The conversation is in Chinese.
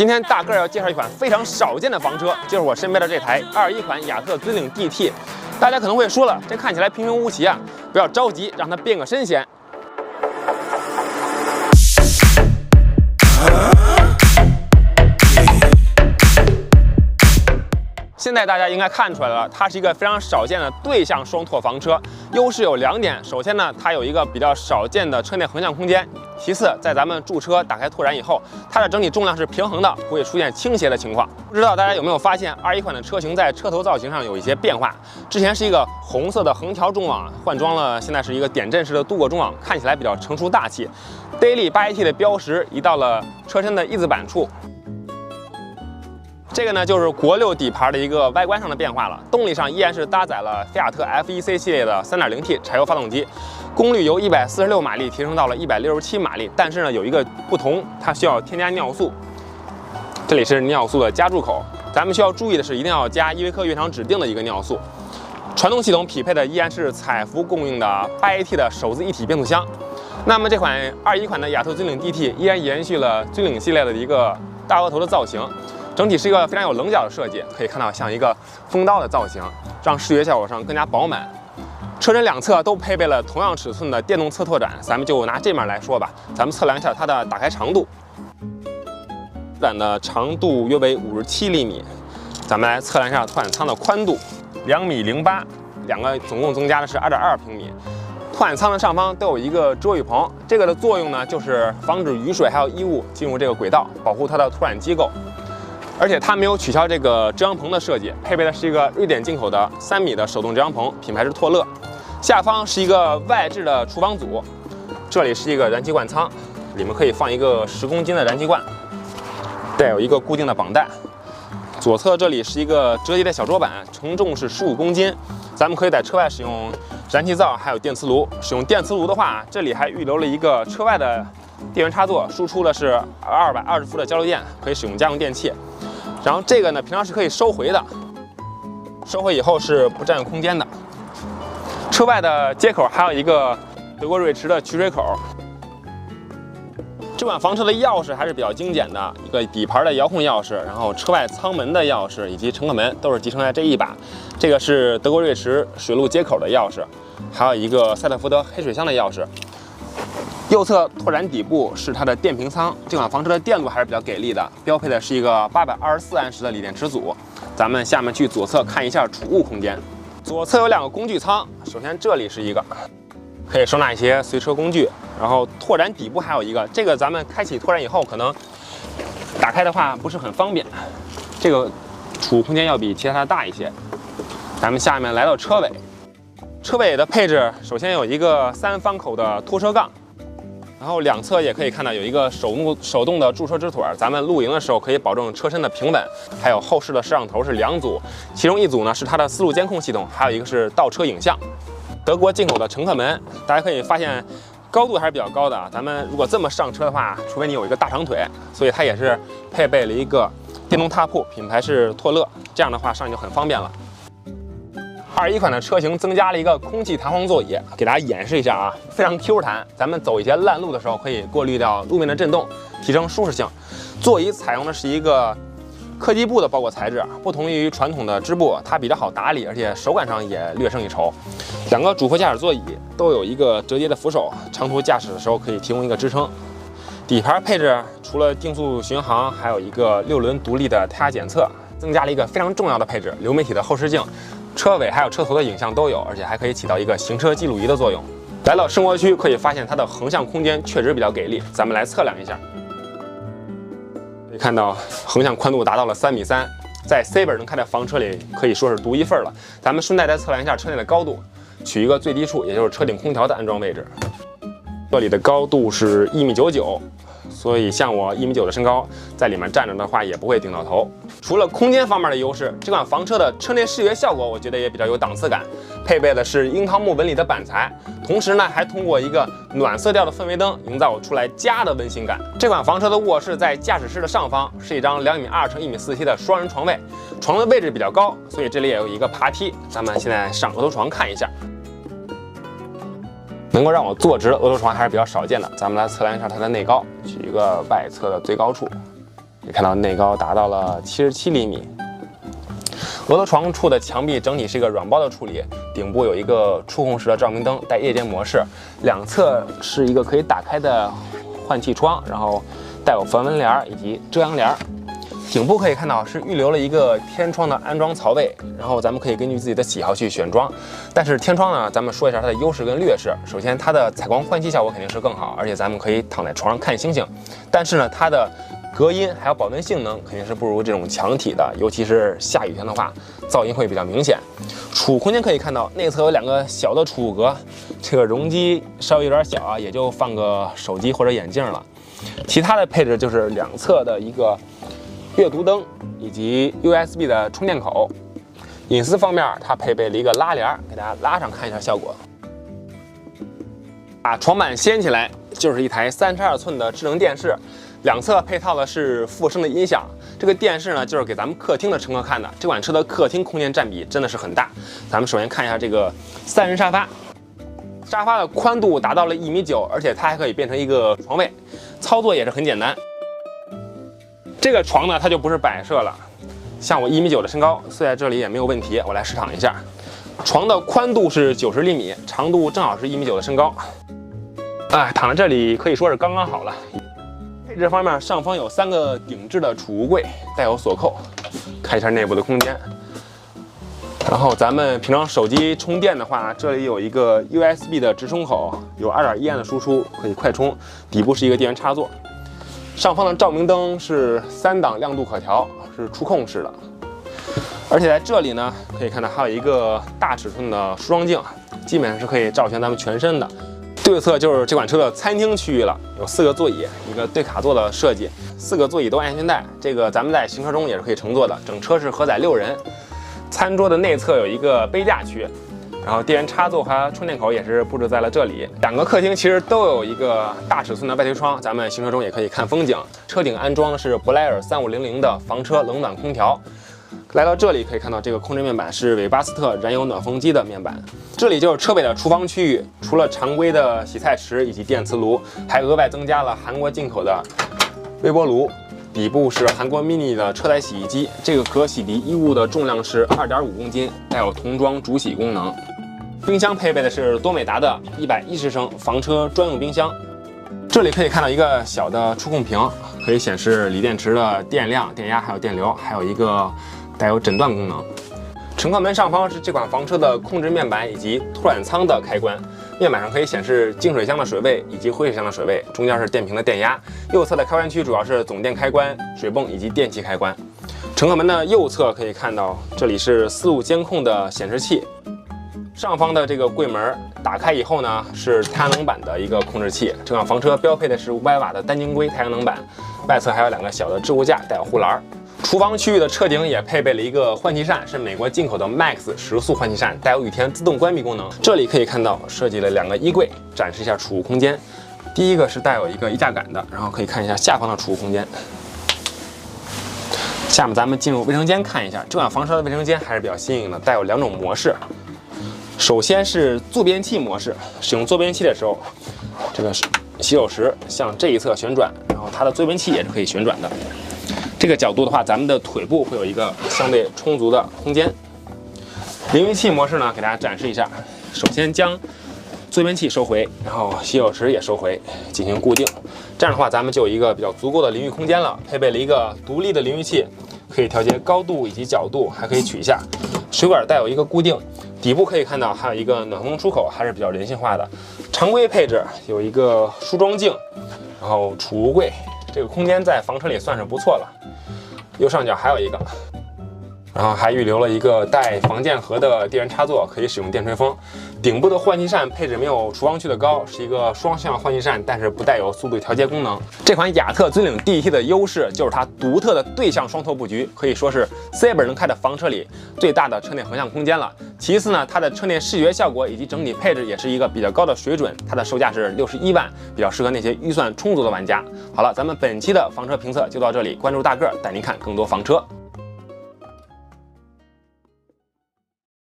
今天大个要介绍一款非常少见的房车，就是我身边的这台21款雅阁尊领 DT。大家可能会说了，这看起来平平无奇啊，不要着急，让它变个身先。现在大家应该看出来了，它是一个非常少见的对向双拓房车。优势有2点，首先呢，它有一个比较少见的车内横向空间；其次，在咱们驻车打开拓展以后，它的整体重量是平衡的，不会出现倾斜的情况。不知道大家有没有发现，21款的车型在车头造型上有一些变化。之前是一个红色的横条中网，换装了，现在是一个点阵式的镀铬中网，看起来比较成熟大气。Daily 8AT 的标识移到了车身的翼子板处。这个呢，就是国6底盘的一个外观上的变化了。动力上依然是搭载了菲亚特 FEC 系列的 3.0T 柴油发动机，功率由146马力提升到了167马力。但是呢，有一个不同，它需要添加尿素。这里是尿素的加注口，咱们需要注意的是，一定要加依维柯原厂指定的一个尿素。传动系统匹配的依然是采孚供应的 8AT 的手自一体变速箱。那么这款21款的雅阁尊领 DT 依然延续了尊领系列的一个大额头的造型。整体是一个非常有棱角的设计，可以看到像一个风刀的造型，让视觉效果上更加饱满。车身两侧都配备了同样尺寸的电动侧拓展，咱们就拿这面来说吧，咱们测量一下它的打开长度。拓展的长度约为57厘米，咱们来测量一下拓展舱的宽度，2.08米，两个总共增加的是2.2平米。拓展舱的上方都有一个遮雨棚，这个的作用呢，就是防止雨水还有衣物进入这个轨道，保护它的拓展机构。而且它没有取消这个遮阳棚的设计，配备的是一个瑞典进口的3米的手动遮阳棚，品牌是拓乐。下方是一个外置的厨房组，这里是一个燃气罐舱，里面可以放一个10公斤的燃气罐，带有一个固定的绑带。左侧这里是一个折叠的小桌板，承重是15公斤。咱们可以在车外使用燃气灶，还有电磁炉。使用电磁炉的话，这里还预留了一个车外的电源插座，输出的是220伏的交流电，可以使用家用电器。然后这个呢，平常是可以收回的，收回以后是不占用空间的。车外的接口还有一个德国瑞驰的取水口。这款房车的钥匙还是比较精简的，一个底盘的遥控钥匙，然后车外舱门的钥匙以及乘客门都是集成在这一把。这个是德国瑞驰水路接口的钥匙，还有一个赛特福德黑水箱的钥匙。右侧拓展底部是它的电瓶舱，这款房车的电路还是比较给力的，标配的是一个824安时的锂电池组。咱们下面去左侧看一下储物空间。左侧有2个工具舱，首先这里是一个，可以收纳一些随车工具，然后拓展底部还有一个，这个咱们开启拓展以后可能打开的话不是很方便，这个储物空间要比其他的大一些。咱们下面来到车尾，车尾的配置首先有一个3方口的拖车杠。然后两侧也可以看到有一个手动的驻车支腿，咱们露营的时候可以保证车身的平稳。还有后视的摄像头是2组，其中一组呢是它的4路监控系统，还有一个是倒车影像。德国进口的乘客门，大家可以发现高度还是比较高的。咱们如果这么上车的话，除非你有一个大长腿，所以它也是配备了一个电动踏铺，品牌是拓乐，这样的话上去就很方便了。21款的车型增加了一个空气弹簧座椅，给大家演示一下啊，非常 Q 弹。咱们走一些烂路的时候，可以过滤掉路面的震动，提升舒适性。座椅采用的是一个科技布的包裹材质，不同于传统的织布，它比较好打理，而且手感上也略胜一筹。2个主副驾驶座椅都有一个折叠的扶手，长途驾驶的时候可以提供一个支撑。底盘配置除了定速巡航，还有一个6轮独立的胎压检测，增加了一个非常重要的配置——流媒体的后视镜。车尾还有车头的影像都有，而且还可以起到一个行车记录仪的作用。来到生活区，可以发现它的横向空间确实比较给力，咱们来测量一下。可以看到横向宽度达到了3.3米，在 C 本能开的房车里可以说是独一份了。咱们顺带再测量一下车内的高度，取一个最低处，也就是车顶空调的安装位置。这里的高度是1.99米，所以像我1.9米的身高，在里面站着的话也不会顶到头。除了空间方面的优势，这款房车的车内视觉效果我觉得也比较有档次感，配备的是樱桃木纹理的板材，同时呢还通过一个暖色调的氛围灯营造出来家的温馨感。这款房车的卧室在驾驶室的上方是一张2.2米乘1.47米的双人床位，床的位置比较高，所以这里也有一个爬梯。咱们现在上额头床看一下。能够让我坐直的额头床还是比较少见的，咱们来测量一下它的内高，取一个外侧的最高处。可以看到内高达到了77厘米。额头床处的墙壁整体是一个软包的处理，顶部有一个触控式的照明灯，带夜间模式，两侧是一个可以打开的换气窗，然后带有防蚊帘以及遮阳帘。顶部可以看到是预留了一个天窗的安装槽位，然后咱们可以根据自己的喜好去选装。但是天窗呢，咱们说一下它的优势跟劣势。首先，它的采光换气效果肯定是更好，而且咱们可以躺在床上看星星。但是呢，它的隔音还有保温性能肯定是不如这种墙体的，尤其是下雨天的话，噪音会比较明显。储物空间可以看到，内侧有两个小的储物格，这个容积稍微有点小啊，也就放个手机或者眼镜了。其他的配置就是两侧的一个阅读灯以及 USB 的充电口。隐私方面，它配备了一个拉帘，给大家拉上看一下效果。把床板掀起来，就是一台32寸的智能电视，两侧配套的是附声的音响。这个电视呢，就是给咱们客厅的乘客看的。这款车的客厅空间占比真的是很大。咱们首先看一下这个3人沙发，沙发的宽度达到了1.9米，而且它还可以变成一个床位，操作也是很简单。这个床呢，它就不是摆设了，像我1.9米的身高，睡在这里也没有问题。我来试躺一下，床的宽度是90厘米，长度正好是1.9米的身高。躺在这里可以说是刚刚好了。配置方面，上方有3个顶置的储物柜，带有锁扣。看一下内部的空间。然后咱们平常手机充电的话，这里有一个 USB 的直充口，有2.1安的输出，可以快充。底部是一个电源插座。上方的照明灯是3档亮度可调，是触控式的。而且在这里呢，可以看到还有一个大尺寸的梳妆镜，基本上是可以照全咱们全身的。对侧就是这款车的餐厅区域了，有4个座椅，一个对卡座的设计，4个座椅都安全带，这个咱们在行车中也是可以乘坐的。整车是荷载6人。餐桌的内侧有一个杯架区，然后电源插座和充电口也是布置在了这里。两个客厅其实都有一个大尺寸的外推窗，咱们行车中也可以看风景。车顶安装的是珀莱尔3500的房车冷暖空调。来到这里可以看到，这个控制面板是韦巴斯特燃油暖风机的面板。这里就是车尾的厨房区域，除了常规的洗菜池以及电磁炉，还额外增加了韩国进口的微波炉。底部是韩国 mini 的车载洗衣机，这个可洗涤衣物的重量是2.5公斤，带有童装煮洗功能。冰箱配备的是多美达的110升房车专用冰箱。这里可以看到一个小的触控屏，可以显示锂电池的电量、电压还有电流，还有一个带有诊断功能。乘客门上方是这款房车的控制面板以及拖软舱的开关，面板上可以显示净水箱的水位以及灰水箱的水位，中间是电瓶的电压。右侧的开关区主要是总电开关、水泵以及电器开关。乘客门的右侧可以看到，这里是4路监控的显示器。上方的这个柜门打开以后呢，是太阳能板的一个控制器。这款房车标配的是500瓦的单晶硅太阳能板，外侧还有2个小的置物架，带有护栏。厨房区域的车顶也配备了一个换气扇，是美国进口的 Max 时速换气扇，带有雨天自动关闭功能。这里可以看到设计了2个衣柜，展示一下储物空间。第一个是带有一个衣架杆的，然后可以看一下下方的储物空间。下面咱们进入卫生间看一下，这款房车的卫生间还是比较新颖的，带有2种模式。首先是坐便器模式，使用坐便器的时候，这个洗手池向这一侧旋转，然后它的坐便器也是可以旋转的。这个角度的话，咱们的腿部会有一个相对充足的空间。淋浴器模式呢，给大家展示一下。首先将坐便器收回，然后洗手池也收回，进行固定。这样的话，咱们就有一个比较足够的淋浴空间了。配备了一个独立的淋浴器，可以调节高度以及角度，还可以取下。水管带有一个固定，底部可以看到还有一个暖风出口，还是比较人性化的。常规配置有一个梳妆镜，然后储物柜，这个空间在房车里算是不错了。右上角还有一个，然后还预留了一个带防溅盒的电源插座，可以使用电吹风。顶部的换气扇配置没有厨房区的高，是一个双向换气扇，但是不带有速度调节功能。这款雅特尊领 DET 的优势就是它独特的对向双头布局，可以说是 C 本能开的房车里最大的车内横向空间了。其次呢，它的车内视觉效果以及整体配置也是一个比较高的水准，它的售价是61万，比较适合那些预算充足的玩家。好了，咱们本期的房车评测就到这里，关注大个儿带您看更多房车。